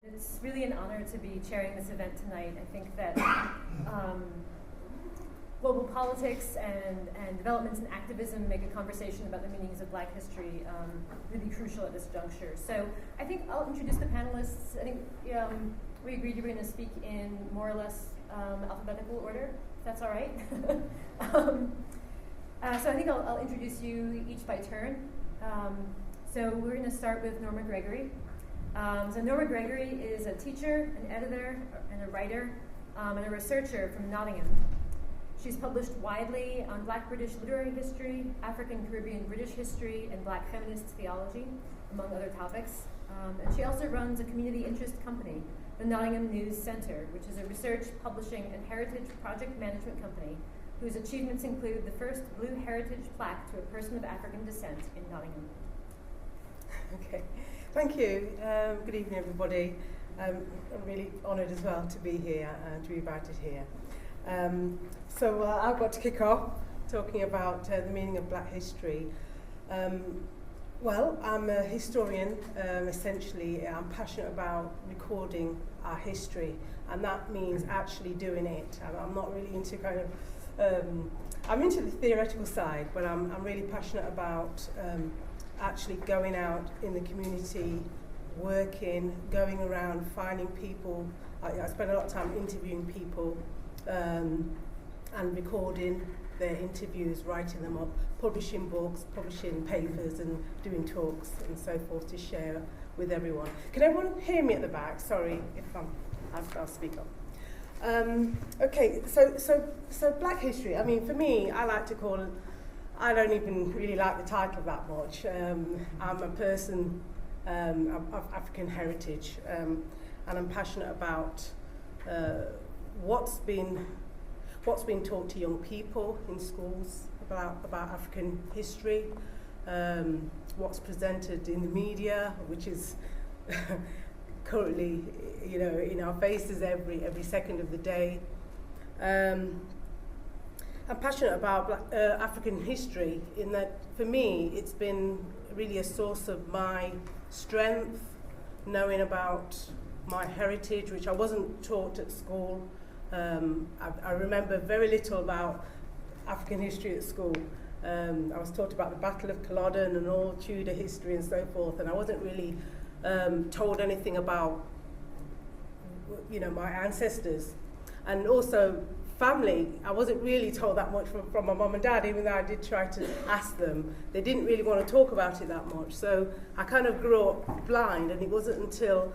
It's really an honor to be chairing this event tonight. I think that global politics and developments in activism make a conversation about the meanings of Black history really crucial at this juncture. So I think I'll introduce the panelists. I think we agreed you were going to speak in more or less alphabetical order, if that's all right. So I think I'll introduce you each by turn. So we're going to start with Norma Gregory. So Norma Gregory is a teacher, an editor, and a writer, and a researcher from Nottingham. She's published widely on Black British literary history, African Caribbean British history, and Black feminist theology, among other topics. And she also runs a community interest company, the Nottingham News Centre, which is a research, publishing, and heritage project management company whose achievements include the first blue heritage plaque to a person of African descent in Nottingham. Okay. Thank you. Good evening, everybody. I'm really honoured as well to be here and to be invited here. So I've got to kick off talking about the meaning of Black history. Well, I'm a historian, essentially. I'm passionate about recording our history, and that means actually doing it. I'm not really into I'm into the theoretical side, but I'm really passionate about actually going out in the community, working, going around, finding people. I spend a lot of time interviewing people and recording their interviews, writing them up, publishing books, publishing papers, and doing talks and so forth to share with everyone. Can everyone hear me at the back? Sorry if I'll speak up. Okay, so Black history. I mean, for me, I like to call it. I don't even really like the title that much. I'm a person of African heritage, and I'm passionate about what's been taught to young people in schools about African history, what's presented in the media, which is currently, in our faces every second of the day. I'm passionate about African history in that, for me, it's been really a source of my strength, knowing about my heritage, which I wasn't taught at school. I remember very little about African history at school. I was taught about the Battle of Culloden and all Tudor history and so forth, and I wasn't really told anything about, my ancestors. And also, family, I wasn't really told that much from my mum and dad, even though I did try to ask them. They didn't really want to talk about it that much. So I kind of grew up blind, and it wasn't until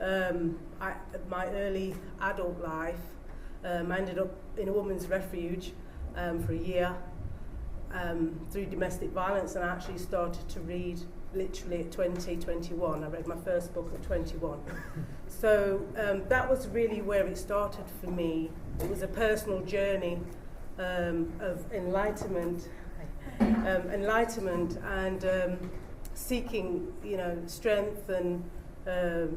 my early adult life, I ended up in a women's refuge for a year through domestic violence, and I actually started to read literally at 21. I read my first book at 21. So that was really where it started for me. It was a personal journey of enlightenment and seeking, strength and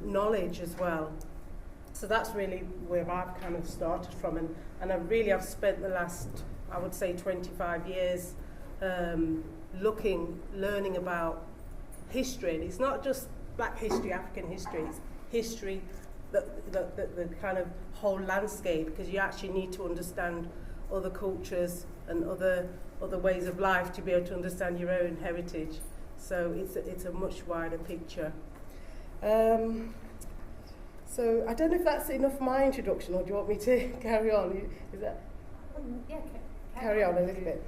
knowledge as well. So that's really where I've kind of started from, and I've spent the last, I would say, 25 years learning about history. And it's not just Black history, African history, it's history, the kind of whole landscape, because you actually need to understand other cultures and other ways of life to be able to understand your own heritage. So it's a much wider picture. So I don't know if that's enough for my introduction, or do you want me to carry on? Is that? Yeah, carry on a little bit.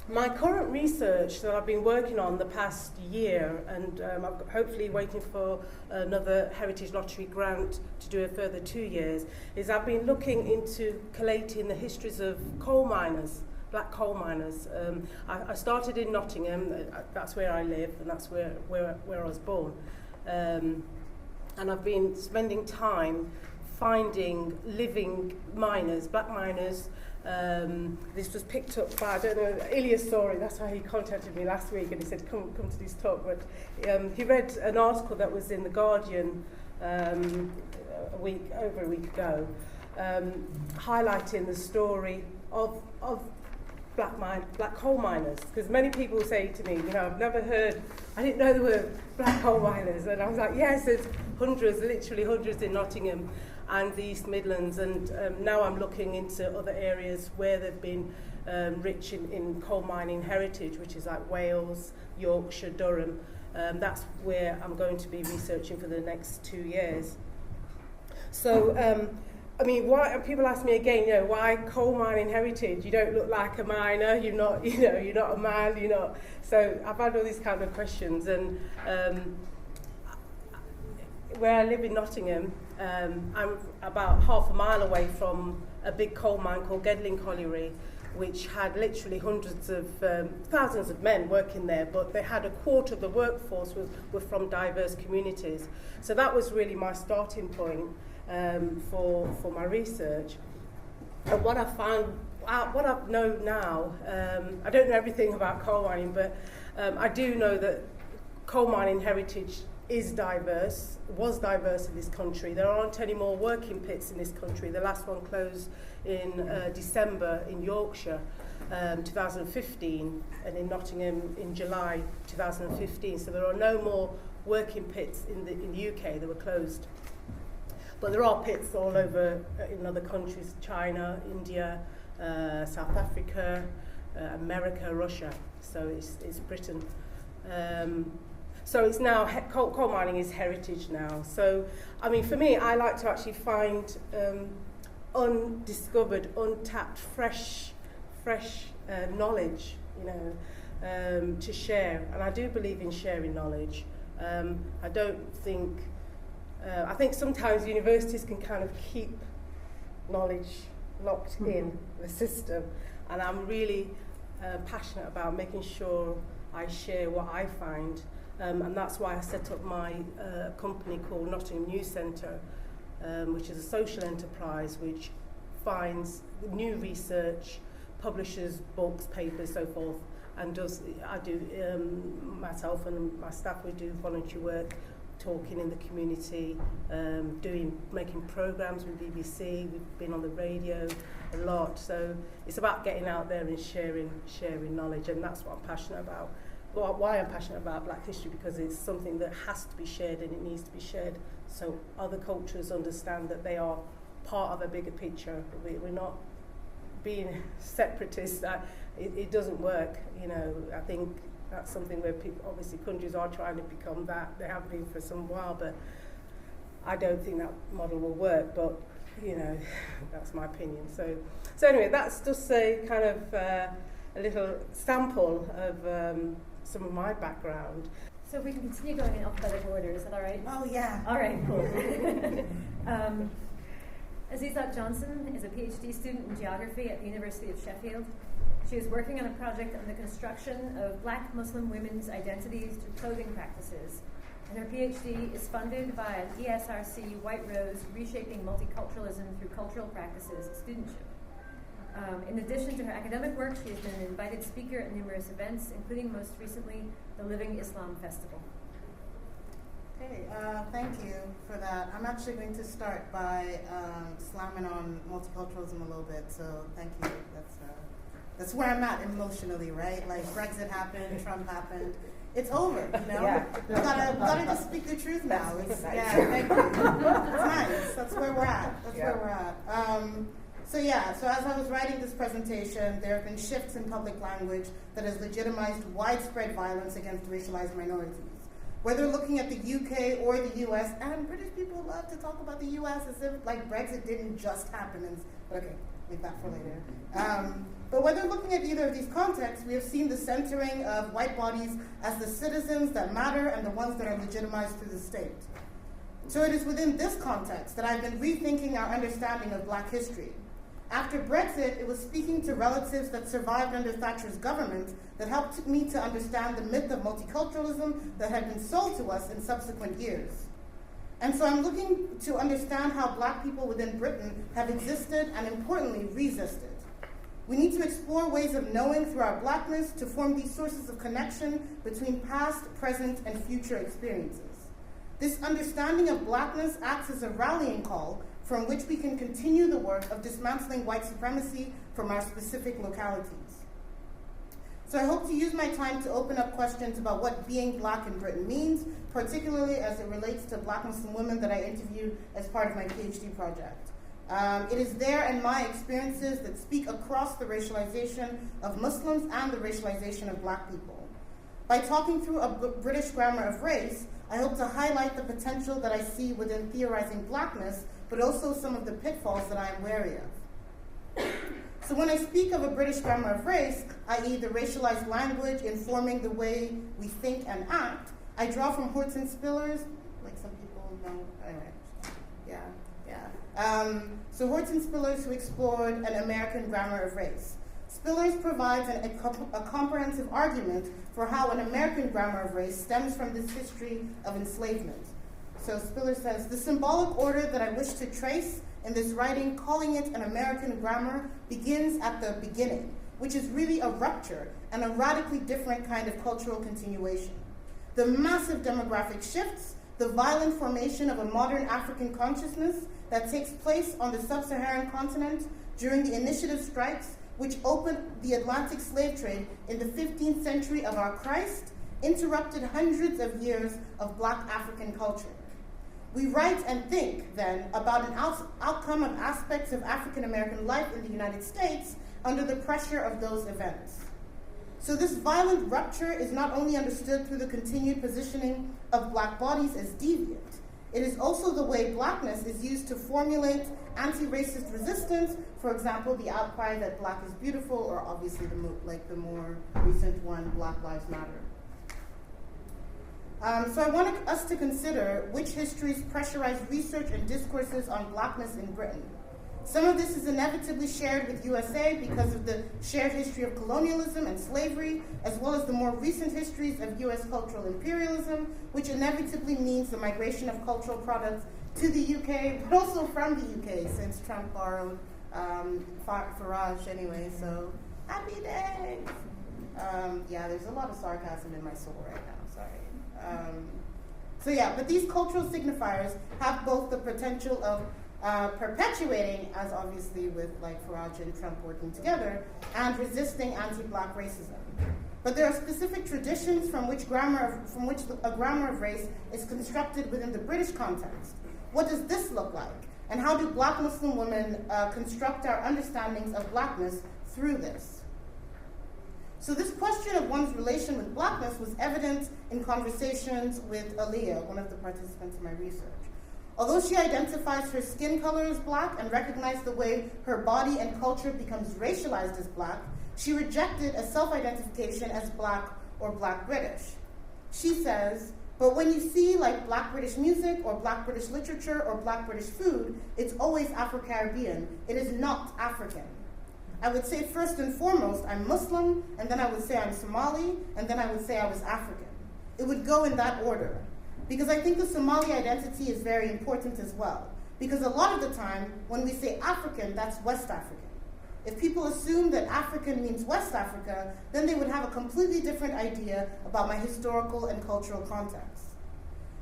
My current research that I've been working on the past year, and I'm hopefully waiting for another Heritage Lottery grant to do a further 2 years, is I've been looking into collating the histories of coal miners, Black coal miners. I started in Nottingham, that's where I live, and that's where I was born. And I've been spending time finding living miners, Black miners. This was picked up by, I don't know, Ilya's story. That's why he contacted me last week, and he said, come to this talk. But he read an article that was in The Guardian over a week ago, highlighting the story of black coal miners, because many people say to me, I've never heard, I didn't know there were black coal miners, and I was like, yes, there's hundreds, literally hundreds in Nottingham and the East Midlands, and now I'm looking into other areas where they've been rich in coal mining heritage, which is like Wales, Yorkshire, Durham. That's where I'm going to be researching for the next 2 years. So, I mean, why? People ask me again, you know, why coal mining heritage? You don't look like a miner. You're not, you know, you're not a man. You're not. So I've had all these kind of questions, and where I live in Nottingham, I'm about half a mile away from a big coal mine called Gedling Colliery, which had literally hundreds of thousands of men working there, but they had a quarter of the workforce were from diverse communities. So that was really my starting point for my research. And what I found, what I know now, I don't know everything about coal mining, but I do know that coal mining heritage is diverse, was diverse in this country. There aren't any more working pits in this country. The last one closed in December in Yorkshire, 2015, and in Nottingham in July 2015. So there are no more working pits in the UK. They were closed. But there are pits all over in other countries: China, India, South Africa, America, Russia. So it's Britain. So it's now, coal mining is heritage now. So, I mean, for me, I like to actually find undiscovered, untapped, fresh knowledge, you know, to share. And I do believe in sharing knowledge. I don't think, I think sometimes universities can kind of keep knowledge locked in the system. And I'm really passionate about making sure I share what I find. And that's why I set up my company called Nottingham News Centre, which is a social enterprise which finds new research, publishes books, papers, so forth, and myself and my staff, we do volunteer work, talking in the community, making programmes with BBC. We've been on the radio a lot, so it's about getting out there and sharing knowledge, and that's what I'm passionate about. Why I'm passionate about Black history, because it's something that has to be shared, and it needs to be shared so other cultures understand that they are part of a bigger picture. We're not being separatists. It doesn't work, you know. I think that's something where people, obviously countries are trying to become that. They have been for some while, but I don't think that model will work, but you know, that's my opinion. So anyway, that's just a kind of a little sample of some of my background. So if we can continue going in alphabetical order, is that all right? Oh, yeah. All right, cool. Azeezat Johnson is a PhD student in geography at the University of Sheffield. She is working on a project on the construction of Black Muslim women's identities through clothing practices. And her PhD is funded by an ESRC White Rose Reshaping Multiculturalism Through Cultural Practices studentship. In addition to her academic work, she has been an invited speaker at numerous events, including most recently the Living Islam Festival. Okay, thank you for that. I'm actually going to start by slamming on multiculturalism a little bit, so thank you. That's where I'm at emotionally, right? Like Brexit happened, Trump happened. It's over, you know? Yeah. We gotta just speak the truth now. Yeah, thank you. It's nice. That's where we're at. So as I was writing this presentation, there have been shifts in public language that has legitimized widespread violence against racialized minorities. Whether looking at the UK or the US, and British people love to talk about the US as if like Brexit didn't just happen. Okay, leave that for later. But whether looking at either of these contexts, we have seen the centering of white bodies as the citizens that matter and the ones that are legitimized through the state. So it is within this context that I've been rethinking our understanding of Black history. After Brexit, it was speaking to relatives that survived under Thatcher's government that helped me to understand the myth of multiculturalism that had been sold to us in subsequent years. And so I'm looking to understand how Black people within Britain have existed and importantly, resisted. We need to explore ways of knowing through our Blackness to form these sources of connection between past, present, and future experiences. This understanding of Blackness acts as a rallying call from which we can continue the work of dismantling white supremacy from our specific localities. So I hope to use my time to open up questions about what being Black in Britain means, particularly as it relates to Black Muslim women that I interviewed as part of my PhD project. It is there and my experiences that speak across the racialization of Muslims and the racialization of Black people. By talking through a British grammar of race, I hope to highlight the potential that I see within theorizing Blackness, but also some of the pitfalls that I am wary of. So when I speak of a British grammar of race, i.e. the racialized language informing the way we think and act, I draw from Horton Spillers, like some people know, anyway, so Horton Spillers, who explored an American grammar of race. Spillers provides a comprehensive argument for how an American grammar of race stems from this history of enslavement. So Spillers says, the symbolic order that I wish to trace in this writing, calling it an American grammar, begins at the beginning, which is really a rupture and a radically different kind of cultural continuation. The massive demographic shifts, the violent formation of a modern African consciousness that takes place on the sub-Saharan continent during the initiative strikes, which opened the Atlantic slave trade in the 15th century of our Christ, interrupted hundreds of years of Black African culture. We write and think, then, about an outcome of aspects of African American life in the United States under the pressure of those events. So this violent rupture is not only understood through the continued positioning of Black bodies as deviant, it is also the way Blackness is used to formulate anti-racist resistance, for example, the outcry that Black is beautiful, or obviously the more recent one, Black Lives Matter. So I wanted us to consider which histories pressurize research and discourses on Blackness in Britain. Some of this is inevitably shared with USA because of the shared history of colonialism and slavery, as well as the more recent histories of US cultural imperialism, which inevitably means the migration of cultural products to the UK, but also from the UK, since Trump borrowed Farage anyway, so happy days. Yeah, there's a lot of sarcasm in my soul right now, sorry. But these cultural signifiers have both the potential of perpetuating, as obviously with like Farage and Trump working together, and resisting anti-Black racism. But there are specific traditions from which a grammar of race is constructed within the British context. What does this look like? And how do Black Muslim women construct our understandings of Blackness through this? So this question of one's relation with Blackness was evident in conversations with Aaliyah, one of the participants in my research. Although she identifies her skin color as Black and recognized the way her body and culture becomes racialized as Black, she rejected a self-identification as Black or Black British. She says, but when you see like Black British music or Black British literature or Black British food, it's always Afro-Caribbean. It is not African. I would say first and foremost, I'm Muslim, and then I would say I'm Somali, and then I would say I was African. It would go in that order. Because I think the Somali identity is very important as well. Because a lot of the time, when we say African, that's West African. If people assume that African means West Africa, then they would have a completely different idea about my historical and cultural context.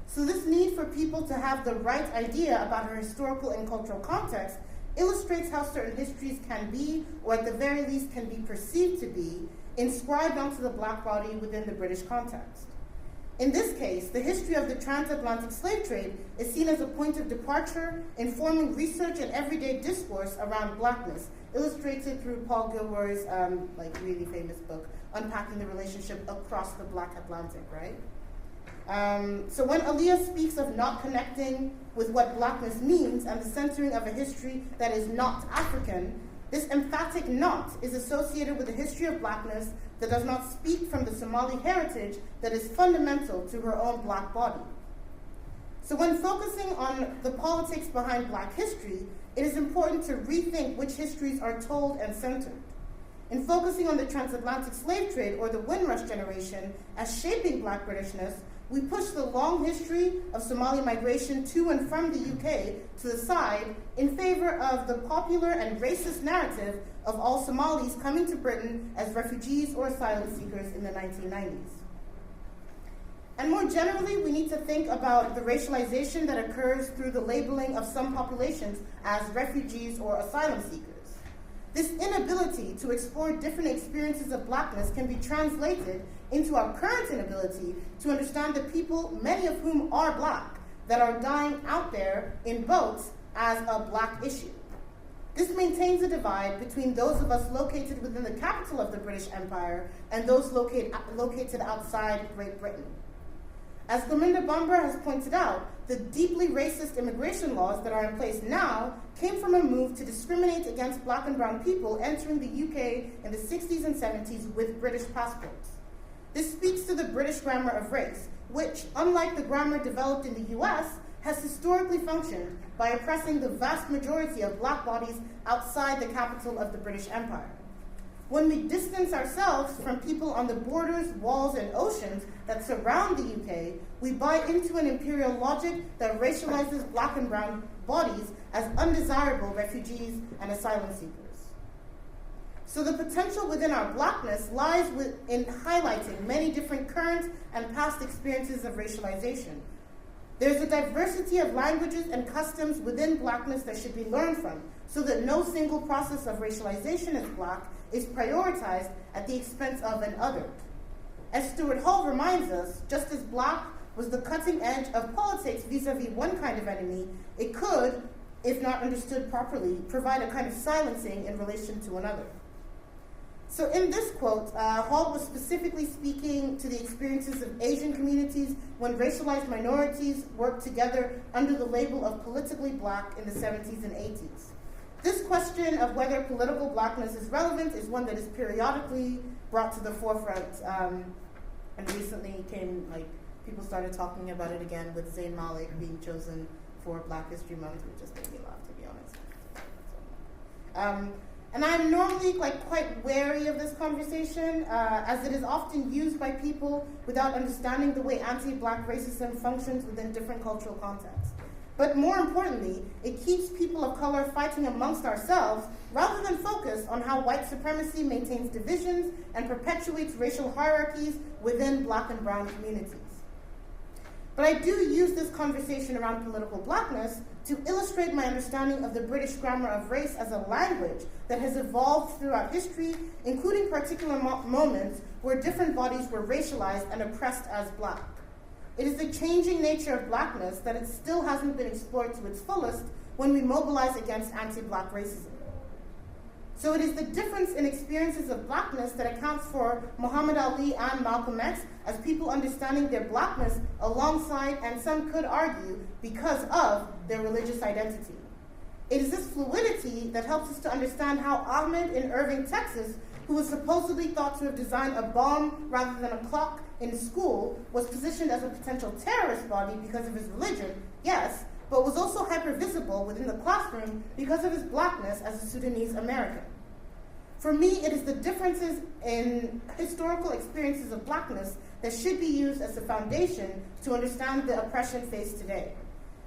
So this need for people to have the right idea about our historical and cultural context illustrates how certain histories can be, or at the very least can be perceived to be, inscribed onto the Black body within the British context. In this case, the history of the transatlantic slave trade is seen as a point of departure, informing research and everyday discourse around Blackness, illustrated through Paul Gilroy's really famous book, Unpacking the Relationship Across the Black Atlantic, right? So when Aaliyah speaks of not connecting with what Blackness means and the centering of a history that is not African, this emphatic not is associated with a history of Blackness that does not speak from the Somali heritage that is fundamental to her own Black body. So when focusing on the politics behind Black history, it is important to rethink which histories are told and centered. In focusing on the transatlantic slave trade or the Windrush generation as shaping Black Britishness, we push the long history of Somali migration to and from the UK to the side in favor of the popular and racist narrative of all Somalis coming to Britain as refugees or asylum seekers in the 1990s. And more generally, we need to think about the racialization that occurs through the labeling of some populations as refugees or asylum seekers. This inability to explore different experiences of blackness can be translated into our current inability to understand the people, many of whom are black, that are dying out there in boats as a black issue. This maintains a divide between those of us located within the capital of the British Empire and those located outside Great Britain. As Gurminder Bamber has pointed out, the deeply racist immigration laws that are in place now came from a move to discriminate against black and brown people entering the UK in the 60s and 70s with British passports. This speaks to the British grammar of race, which, unlike the grammar developed in the US, has historically functioned by oppressing the vast majority of black bodies outside the capital of the British Empire. When we distance ourselves from people on the borders, walls, and oceans that surround the UK, we buy into an imperial logic that racializes black and brown bodies as undesirable refugees and asylum seekers. So the potential within our blackness lies in highlighting many different current and past experiences of racialization. There's a diversity of languages and customs within blackness that should be learned from, so that no single process of racialization as black is prioritized at the expense of an other. As Stuart Hall reminds us, just as black was the cutting edge of politics vis-a-vis one kind of enemy, it could, if not understood properly, provide a kind of silencing in relation to another. So in this quote, Hall was specifically speaking to the experiences of Asian communities when racialized minorities worked together under the label of politically black in the 70s and 80s. This question of whether political blackness is relevant is one that is periodically brought to the forefront, and recently people started talking about it again with Zayn Malik being chosen for Black History Month, which just made me laugh, to be honest. And I'm normally quite wary of this conversation, as it is often used by people without understanding the way anti-black racism functions within different cultural contexts. But more importantly, it keeps people of color fighting amongst ourselves rather than focus on how white supremacy maintains divisions and perpetuates racial hierarchies within black and brown communities. But I do use this conversation around political blackness to illustrate my understanding of the British grammar of race as a language that has evolved throughout history, including particular moments where different bodies were racialized and oppressed as black. It is the changing nature of blackness that it still hasn't been explored to its fullest when we mobilize against anti-black racism. So it is the difference in experiences of blackness that accounts for Muhammad Ali and Malcolm X as people understanding their blackness alongside, and some could argue, because of their religious identity. It is this fluidity that helps us to understand how Ahmed in Irving, Texas, who was supposedly thought to have designed a bomb rather than a clock in school, was positioned as a potential terrorist body because of his religion, yes, but was also hyper-visible within the classroom because of his blackness as a Sudanese American. For me, it is the differences in historical experiences of blackness that should be used as the foundation to understand the oppression faced today.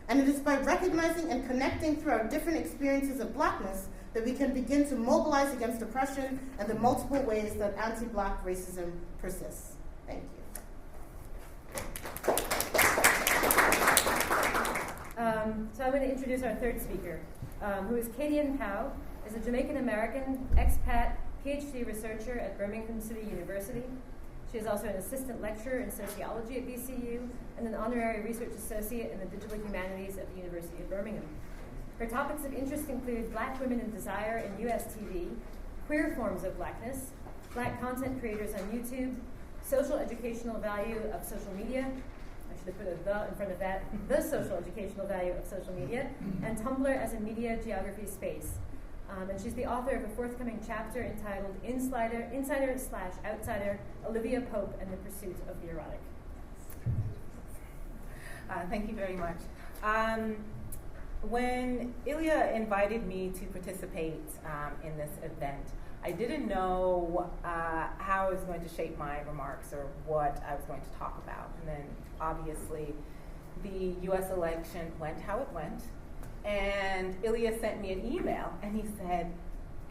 And it is by recognizing and connecting through our different experiences of blackness that we can begin to mobilize against oppression and the multiple ways that anti-black racism persists. Thank you. So I'm going to introduce our third speaker, who is Kadian Pao, is a Jamaican-American expat PhD researcher at Birmingham City University. She is also an assistant lecturer in sociology at BCU and an honorary research associate in the digital humanities at the University of Birmingham. Her topics of interest include Black women and desire in US TV, queer forms of blackness, Black content creators on YouTube, social educational value of social media, I should have put a "the" in front of that, the social educational value of social media, and Tumblr as a media geography space. And she's the author of a forthcoming chapter entitled Insider/Outsider, Olivia Pope and the Pursuit of the Erotic. Thank you very much. When Ilya invited me to participate in this event, I didn't know how I was going to shape my remarks or what I was going to talk about. And then obviously the US election went how it went. And Ilya sent me an email and he said,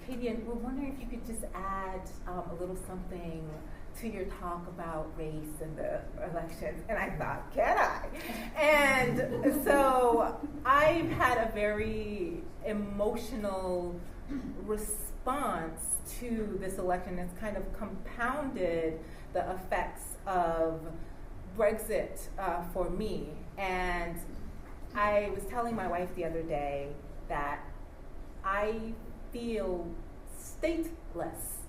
Kadian, we're wondering if you could just add a little something to your talk about race and the elections. And I thought, can I? And so I've had a very emotional response to this election has kind of compounded the effects of Brexit for me. And I was telling my wife the other day that I feel stateless,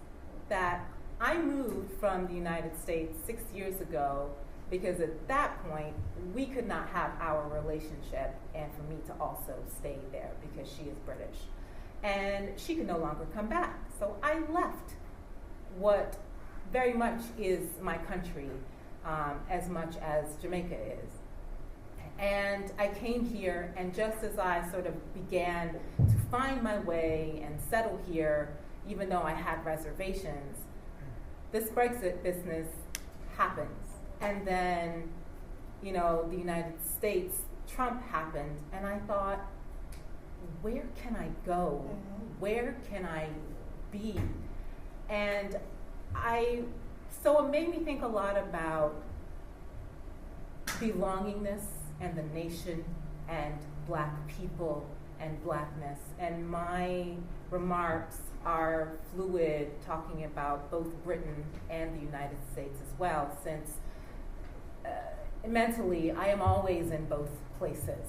that I moved from the United States 6 years ago because at that point we could not have our relationship, and for me to also stay there because she is British. And she could no longer come back. So I left what very much is my country, as much as Jamaica is. And I came here, and just as I sort of began to find my way and settle here, even though I had reservations, this Brexit business happens. And then, the United States, Trump happened, and I thought, where can I go? Where can I be? And so it made me think a lot about belongingness and the nation and Black people and Blackness. And my remarks are fluid, talking about both Britain and the United States as well, since mentally I am always in both places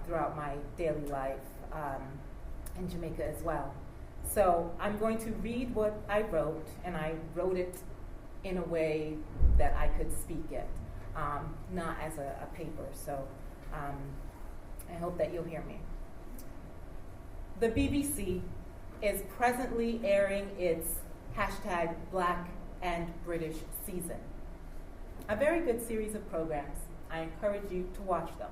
throughout my daily life, in Jamaica as well. So I'm going to read what I wrote, and I wrote it in a way that I could speak it, not as a paper. So I hope that you'll hear me. The BBC is presently airing its #Black and British season. A very good series of programs. I encourage you to watch them.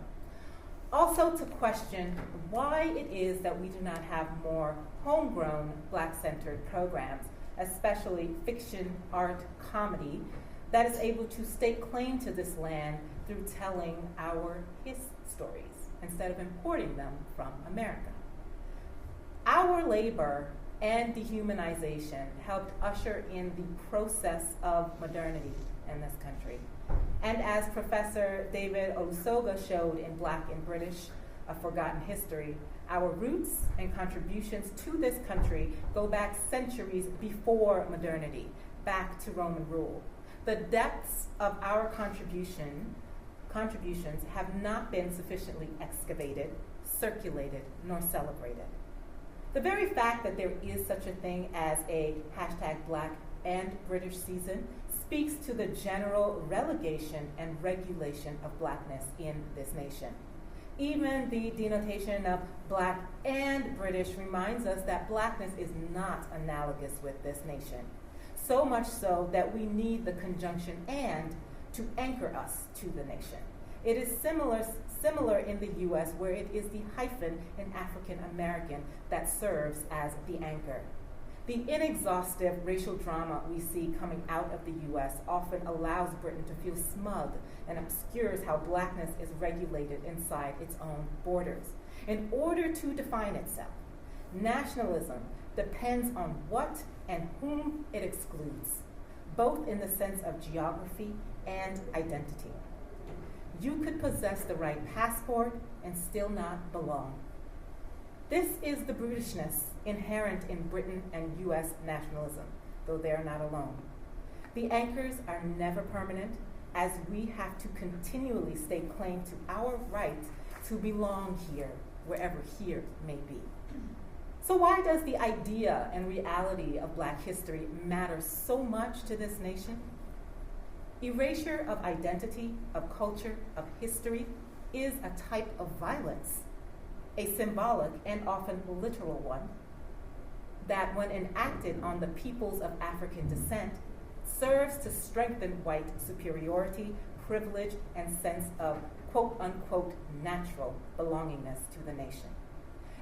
Also to question why it is that we do not have more homegrown Black-centered programs, especially fiction, art, comedy, that is able to stake claim to this land through telling our his stories instead of importing them from America. Our labor and dehumanization helped usher in the process of modernity in this country. And as Professor David Olusoga showed in Black and British, A Forgotten History, our roots and contributions to this country go back centuries before modernity, back to Roman rule. The depths of our contributions have not been sufficiently excavated, circulated, nor celebrated. The very fact that there is such a thing as a #Black and British season speaks to the general relegation and regulation of Blackness in this nation. Even the denotation of Black and British reminds us that Blackness is not analogous with this nation. So much so that we need the conjunction "and" to anchor us to the nation. It is similar in the US, where it is the hyphen in African American that serves as the anchor. The inexhaustive racial drama we see coming out of the US often allows Britain to feel smug and obscures how Blackness is regulated inside its own borders. In order to define itself, nationalism depends on what and whom it excludes, both in the sense of geography and identity. You could possess the right passport and still not belong. This is the brutishness inherent in Britain and US nationalism, though they are not alone. The anchors are never permanent, as we have to continually stake claim to our right to belong here, wherever here may be. So why does the idea and reality of Black history matter so much to this nation? Erasure of identity, of culture, of history is a type of violence, a symbolic and often literal one, that when enacted on the peoples of African descent, serves to strengthen white superiority, privilege, and sense of quote-unquote natural belongingness to the nation.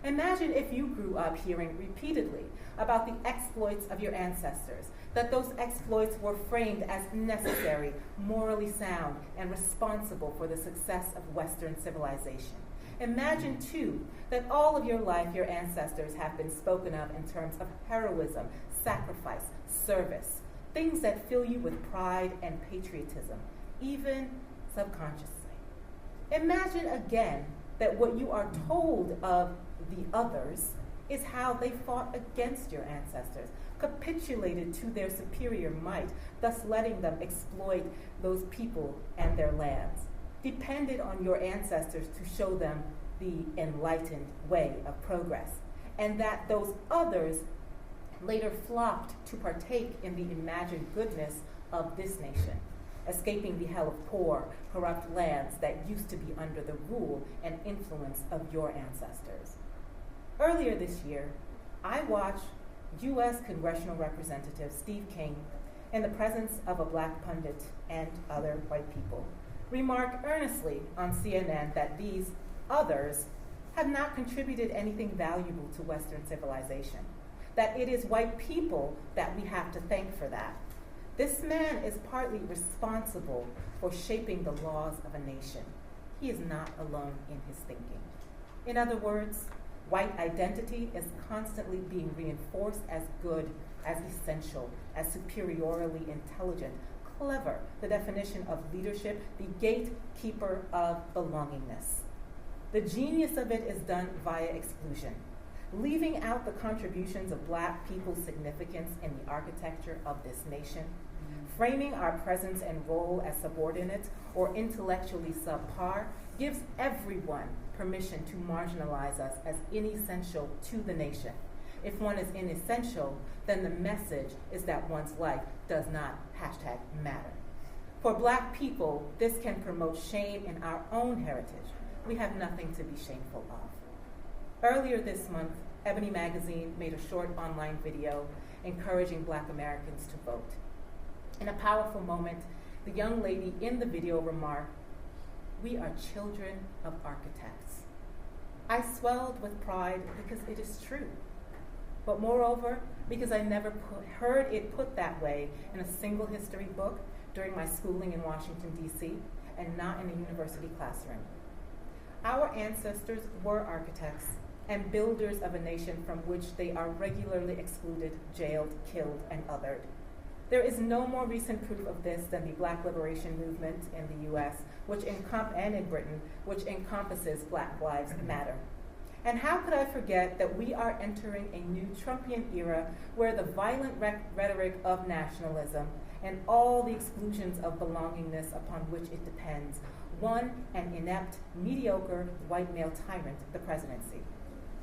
Imagine if you grew up hearing repeatedly about the exploits of your ancestors, that those exploits were framed as necessary, morally sound, and responsible for the success of Western civilization. Imagine, too, that all of your life your ancestors have been spoken of in terms of heroism, sacrifice, service, things that fill you with pride and patriotism, even subconsciously. Imagine again that what you are told of the others is how they fought against your ancestors, capitulated to their superior might, thus letting them exploit those people and their lands, depended on your ancestors to show them the enlightened way of progress, and that those others later flocked to partake in the imagined goodness of this nation, escaping the hell of poor, corrupt lands that used to be under the rule and influence of your ancestors. Earlier this year, I watched U.S. Congressional Representative Steve King, in the presence of a black pundit and other white people, remark earnestly on CNN that these others have not contributed anything valuable to Western civilization, that it is white people that we have to thank for that. This man is partly responsible for shaping the laws of a nation. He is not alone in his thinking. In other words, white identity is constantly being reinforced as good, as essential, as superiorly intelligent, clever, the definition of leadership, the gatekeeper of belongingness. The genius of it is done via exclusion, leaving out the contributions of black people's significance in the architecture of this nation, framing our presence and role as subordinates or intellectually subpar, gives everyone permission to marginalize us as inessential to the nation. If one is inessential, then the message is that one's life does not #matter. For black people, this can promote shame in our own heritage. We have nothing to be shameful of. Earlier this month, Ebony Magazine made a short online video encouraging black Americans to vote. In a powerful moment, the young lady in the video remarked, "We are children of architects." I swelled with pride because it is true, but moreover, because I never heard it put that way in a single history book during my schooling in Washington, D.C., and not in a university classroom. Our ancestors were architects and builders of a nation from which they are regularly excluded, jailed, killed, and othered. There is no more recent proof of this than the Black Liberation Movement in the U.S., and in Britain, which encompasses Black Lives Matter. And how could I forget that we are entering a new Trumpian era where the violent rhetoric of nationalism and all the exclusions of belongingness upon which it depends won an inept, mediocre white male tyrant the presidency.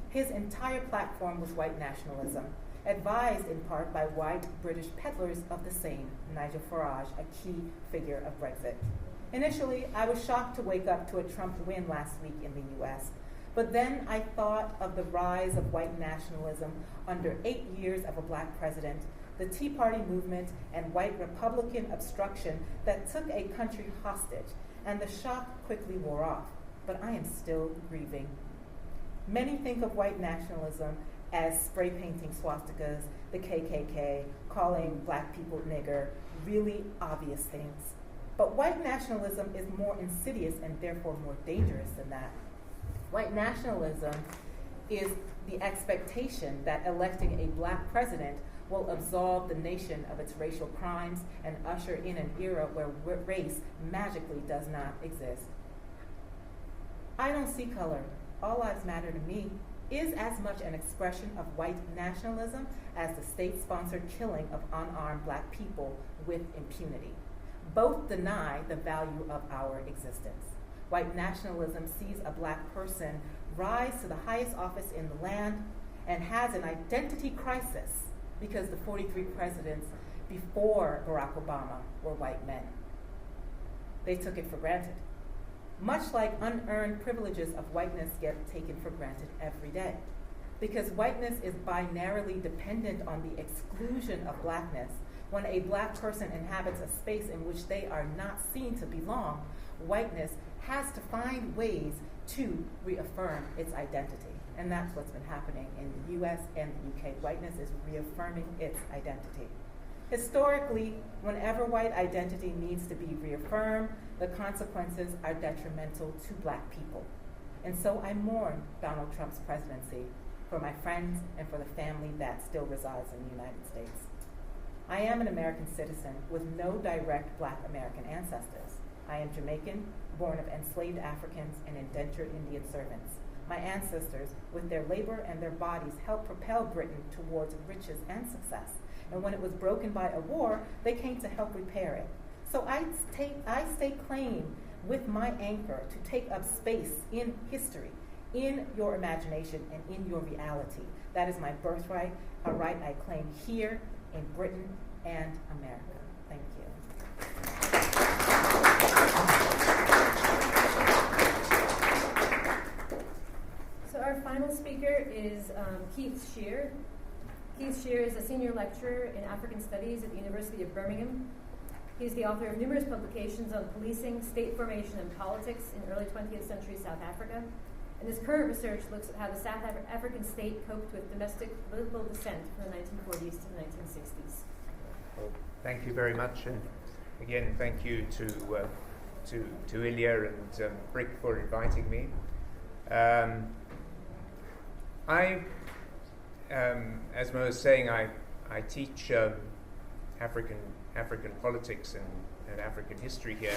His entire platform was white nationalism, advised in part by white British peddlers of the same, Nigel Farage, a key figure of Brexit. Initially, I was shocked to wake up to a Trump win last week in the US, but then I thought of the rise of white nationalism under 8 years of a black president, the Tea Party movement, and white Republican obstruction that took a country hostage, and the shock quickly wore off, but I am still grieving. Many think of white nationalism as spray painting swastikas, the KKK, calling black people nigger, really obvious things. But white nationalism is more insidious and therefore more dangerous than that. White nationalism is the expectation that electing a black president will absolve the nation of its racial crimes and usher in an era where race magically does not exist. I don't see color. All lives matter to me is as much an expression of white nationalism as the state-sponsored killing of unarmed black people with impunity. Both deny the value of our existence. White nationalism sees a black person rise to the highest office in the land and has an identity crisis because the 43 presidents before Barack Obama were white men. They took it for granted. Much like unearned privileges of whiteness get taken for granted every day. Because whiteness is binarily dependent on the exclusion of blackness, when a black person inhabits a space in which they are not seen to belong, whiteness has to find ways to reaffirm its identity. And that's what's been happening in the US and the UK. Whiteness is reaffirming its identity. Historically, whenever white identity needs to be reaffirmed, the consequences are detrimental to black people. And so I mourn Donald Trump's presidency for my friends and for the family that still resides in the United States. I am an American citizen with no direct black American ancestors. I am Jamaican, born of enslaved Africans and indentured Indian servants. my ancestors, with their labor and their bodies, helped propel Britain towards riches and success. And when it was broken by a war, they came to help repair it. So I stake claim with my anchor to take up space in history, in your imagination, and in your reality. That is my birthright, a right I claim here in Britain and America. Thank you. So our final speaker is Keith Shear. Keith Shear is a senior lecturer in African Studies at the University of Birmingham. He's the author of numerous publications on policing, state formation, and politics in early 20th century South Africa. And his current research looks at how the South African state coped with domestic political dissent from the 1940s to the 1960s. Well, thank you very much, and again, thank you to Ilya and BRIHC for inviting me. As Mo was saying, I teach African politics and African history here.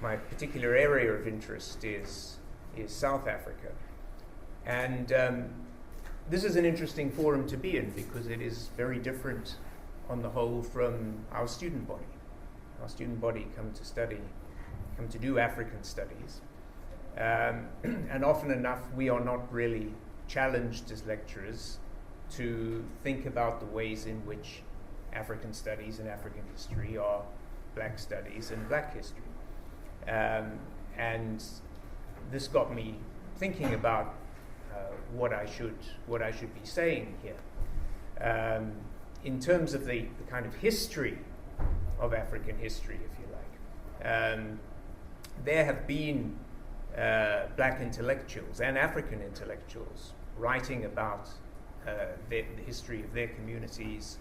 My particular area of interest is South Africa, and this is an interesting forum to be in because it is very different on the whole from our student body. Our student body come to do African studies, and often enough we are not really challenged as lecturers to think about the ways in which African studies and African history are black studies and black history. And this got me thinking about what I should be saying here. In terms of the kind of history of African history, if you like, there have been black intellectuals and African intellectuals writing about the history of their communities,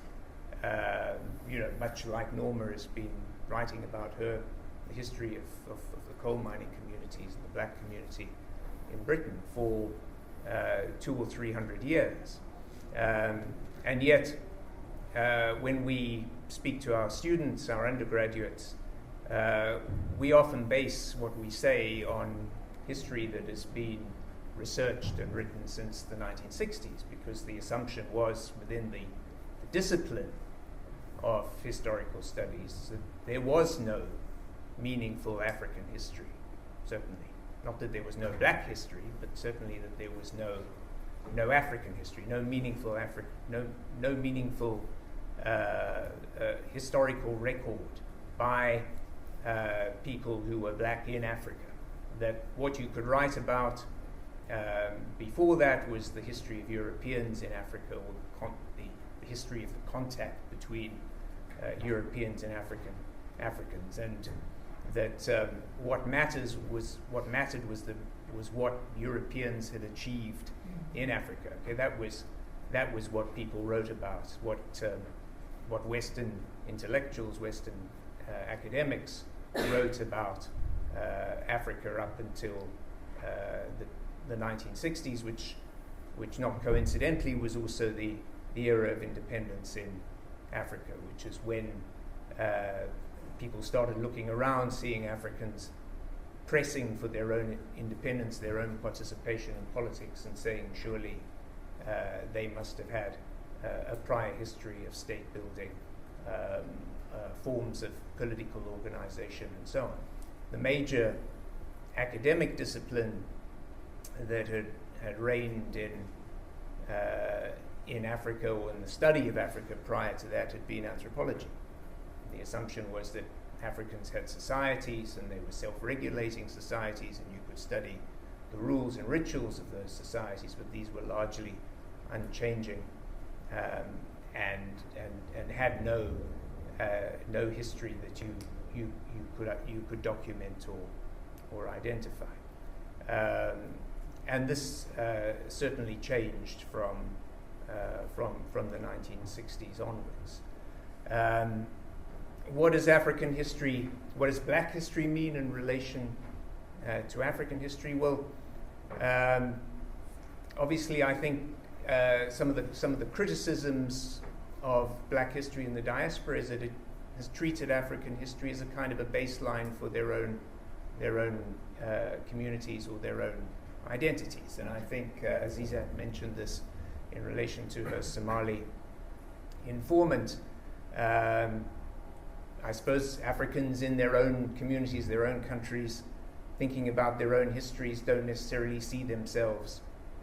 much like Norma has been writing about the history of the coal mining communities and the black community in Britain for 200 or 300 years. And yet, when we speak to our students, our undergraduates, we often base what we say on history that has been researched and written since the 1960s, because the assumption was within the discipline of historical studies that there was no meaningful African history, certainly. Not that there was no black history, but certainly that there was no African history, no meaningful historical record by people who were black in Africa. That what you could write about before that was the history of Europeans in Africa, or the history of the contact between Europeans and Africans, and that what mattered was what Europeans had achieved in Africa. Okay, that was what people wrote about, what Western intellectuals, Western academics wrote about Africa up until the 1960s, which not coincidentally was also the era of independence in Africa, which is when people started looking around, seeing Africans pressing for their own independence, their own participation in politics, and saying surely they must have had a prior history of state building, forms of political organization, and so on. The major academic discipline that had reigned in Africa, or in the study of Africa prior to that, had been anthropology. The assumption was that Africans had societies, and they were self-regulating societies, and you could study the rules and rituals of those societies, but these were largely unchanging and had no history that you could document or identify. And this certainly changed from the 1960s onwards. What does African history, what does black history mean in relation to African history? Well, obviously, I think some of the criticisms of black history in the diaspora is that it has treated African history as a kind of a baseline for their own communities or their own identities. And I think Azeezat mentioned this in relation to her Somali informant. I suppose Africans in their own communities, their own countries, thinking about their own histories, don't necessarily see themselves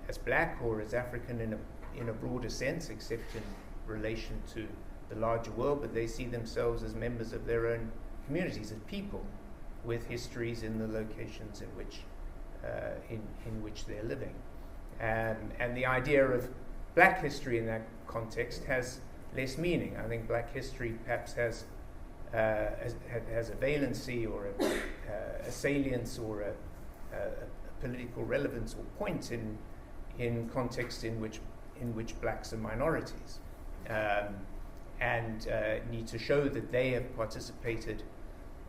as black or as African in a broader sense, except in relation to the larger world, but they see themselves as members of their own communities, as people with histories in the locations in which they're living. And the idea of black history in that context has less meaning. I think black history perhaps has a valency or a salience or a political relevance or point in context in which blacks are minorities, and need to show that they have participated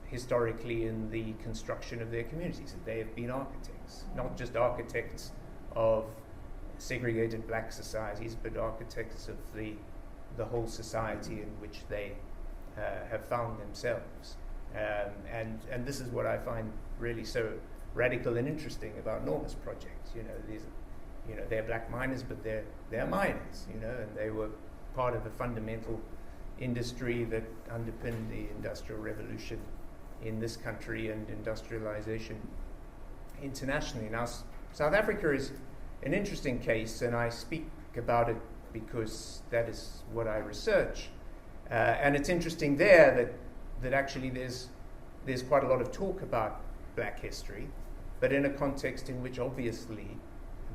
historically in the construction of their communities, that they have been architects, not just architects of segregated black societies, but architects of the whole society in which they have found themselves. And this is what I find really so radical and interesting about Norma's project. They're black miners, but they're miners, and they were part of a fundamental industry that underpinned the Industrial Revolution in this country and industrialization internationally. Now, South Africa is an interesting case, and I speak about it because that is what I research. And it's interesting there that actually there's quite a lot of talk about black history, but in a context in which obviously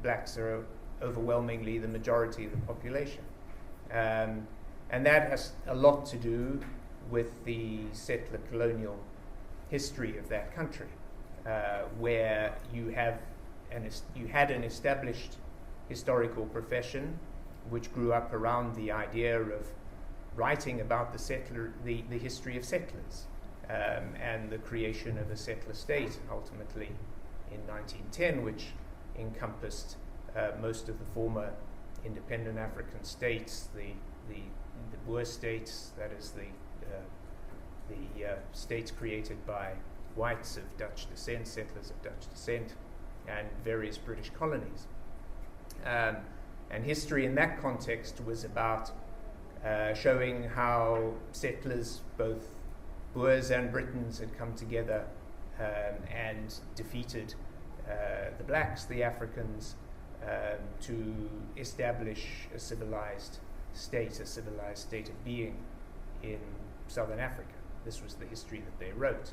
blacks are overwhelmingly the majority of the population. And that has a lot to do with the settler colonial history of that country, where you had an established historical profession which grew up around the idea of writing about the history of settlers, and the creation of a settler state, ultimately in 1910, which encompassed most of the former independent African states, the Boer states, that is the states created by whites of Dutch descent, settlers of Dutch descent, and various British colonies. And history in that context was about showing how settlers, both Boers and Britons, had come together and defeated the blacks, the Africans, to establish a civilized state of being in southern Africa. This was the history that they wrote.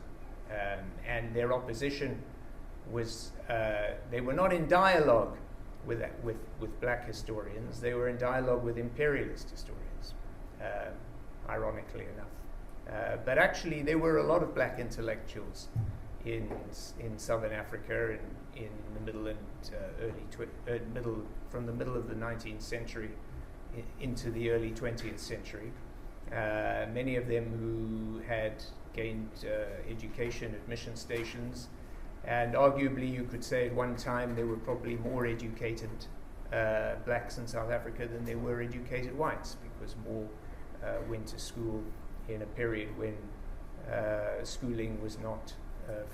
And their opposition was, they were not in dialogue with black historians, they were in dialogue with imperialist historians, ironically enough. But actually there were a lot of black intellectuals in southern Africa in the middle and from the middle of the 19th century into the early 20th century. Many of them who had gained education at mission stations, and arguably you could say at one time there were probably more educated blacks in South Africa than there were educated whites, because more went to school in a period when schooling was not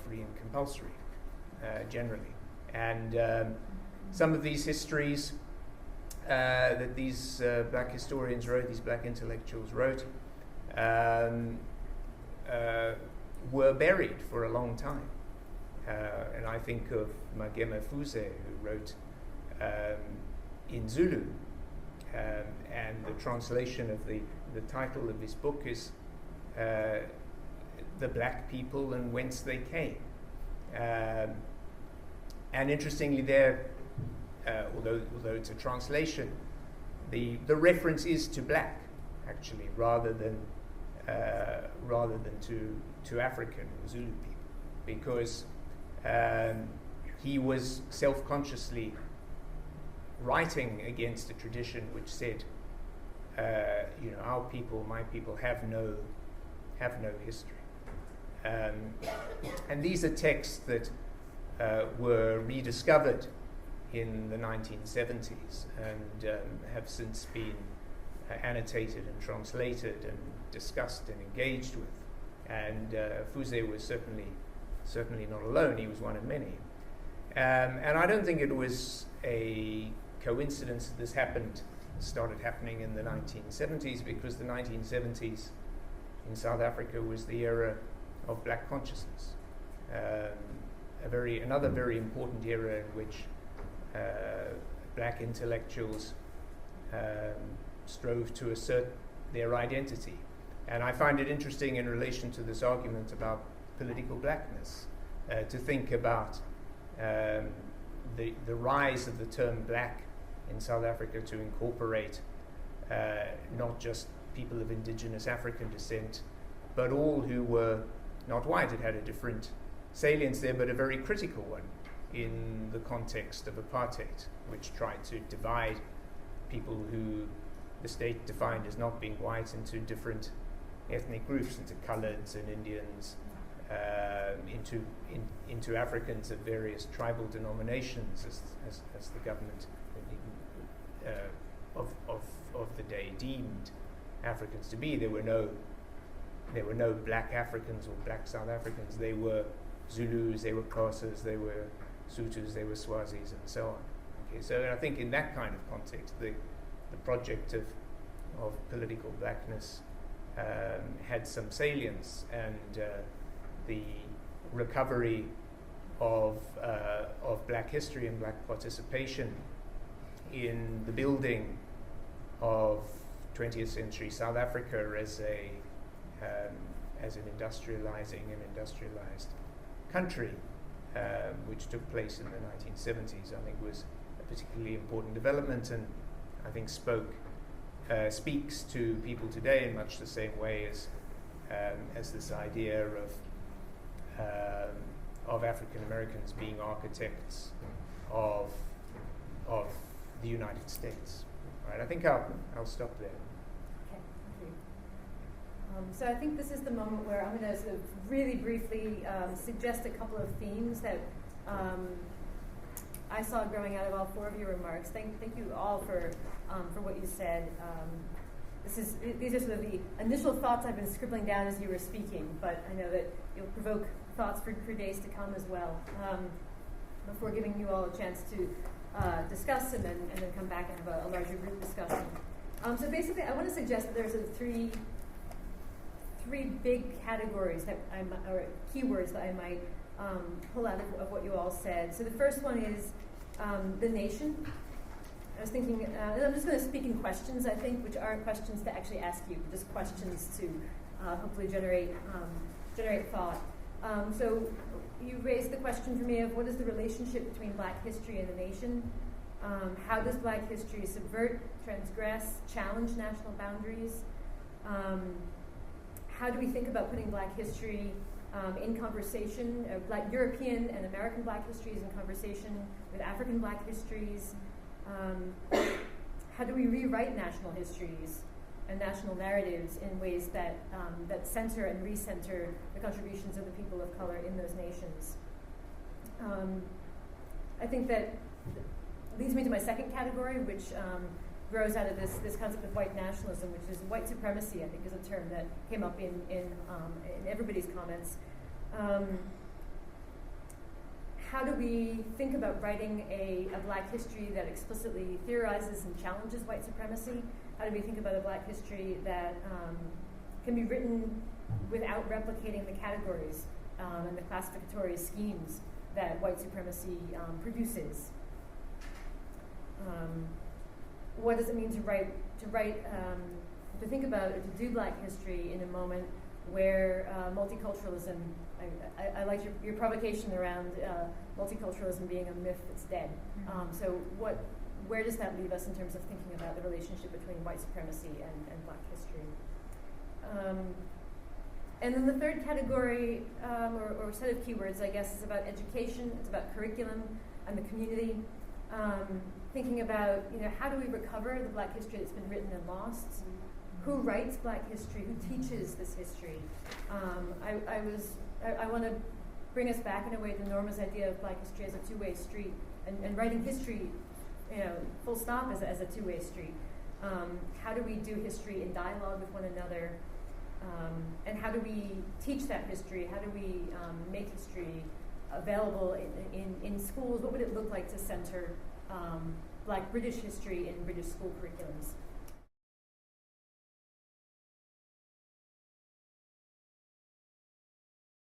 free and compulsory, generally. And some of these histories that these black historians wrote, these black intellectuals wrote, were buried for a long time. And I think of Magema Fuze, who wrote in Zulu, and the translation of the title of his book is The Black People and Whence They Came. And interestingly there, although it's a translation, the reference is to black, actually, rather than to African or Zulu people, because he was self-consciously writing against a tradition which said, our people, my people, have no history. And these are texts that were rediscovered in the 1970s and have since been annotated and translated and discussed and engaged with. And Fuze was certainly not alone. He was one of many. And I don't think it was a coincidence that this started happening in the 1970s, because the 1970s in South Africa was the era of black consciousness. Another very important era in which black intellectuals strove to assert their identity. And I find it interesting in relation to this argument about political blackness to think about the rise of the term black in South Africa to incorporate not just people of indigenous African descent, but all who were not white. It had a different salience there, but a very critical one in the context of apartheid, which tried to divide people who the state defined as not being white into different ethnic groups, into coloreds and Indians, into Africans of various tribal denominations, as the government of the day deemed Africans to be. There were no black Africans or black South Africans. They were Zulus, they were Xhosas, they were Sotho's, they were Swazis, and so on. Okay, so I think in that kind of context, the project of political blackness had some salience, and the recovery of black history and black participation in the building of 20th century South Africa as an industrialized country, which took place in the 1970s, I think was a particularly important development, and I think speaks to people today in much the same way as this idea of African Americans being architects of the United States. Right, I think I'll stop there. Okay, thank you. So I think this is the moment where I'm going to sort of really briefly suggest a couple of themes that I saw growing out of all four of your remarks. Thank you all for what you said. These are sort of the initial thoughts I've been scribbling down as you were speaking, but I know that you'll provoke thoughts for days to come as well. Before giving you all a chance to discuss and then come back and have a larger group discussion. So basically, I want to suggest that there's three big categories or keywords that I might pull out of what you all said. So the first one is the nation. I was thinking, and I'm just going to speak in questions, I think, which aren't questions to actually ask you, just questions to hopefully generate thought. So you raised the question for me of what is the relationship between black history and the nation? How does black history subvert, transgress, challenge national boundaries? How do we think about putting black history in conversation, black European and American black histories in conversation with African black histories? How do we rewrite national histories and national narratives in ways that center and recenter the contributions of the people of color in those nations? I think that leads me to my second category, which grows out of this concept of white nationalism, which is white supremacy, I think is a term that came up in everybody's comments. How do we think about writing a black history that explicitly theorizes and challenges white supremacy? How do we think about a black history that can be written without replicating the categories and the classificatory schemes that white supremacy produces? What does it mean to think about or to do black history in a moment where multiculturalism, I like your provocation around multiculturalism being a myth that's dead. So where does that leave us in terms of thinking about the relationship between white supremacy and black history? And then the third category, or set of keywords, I guess, is about education. It's about curriculum and the community. Thinking about, how do we recover the black history that's been written and lost? Who writes black history? Who teaches this history? I want to bring us back in a way to Norma's idea of black history as a two-way street, and writing history, full stop, as a two-way street. How do we do history in dialogue with one another? And how do we teach that history? How do we make history available in schools, what would it look like to center Black British history in British school curriculums?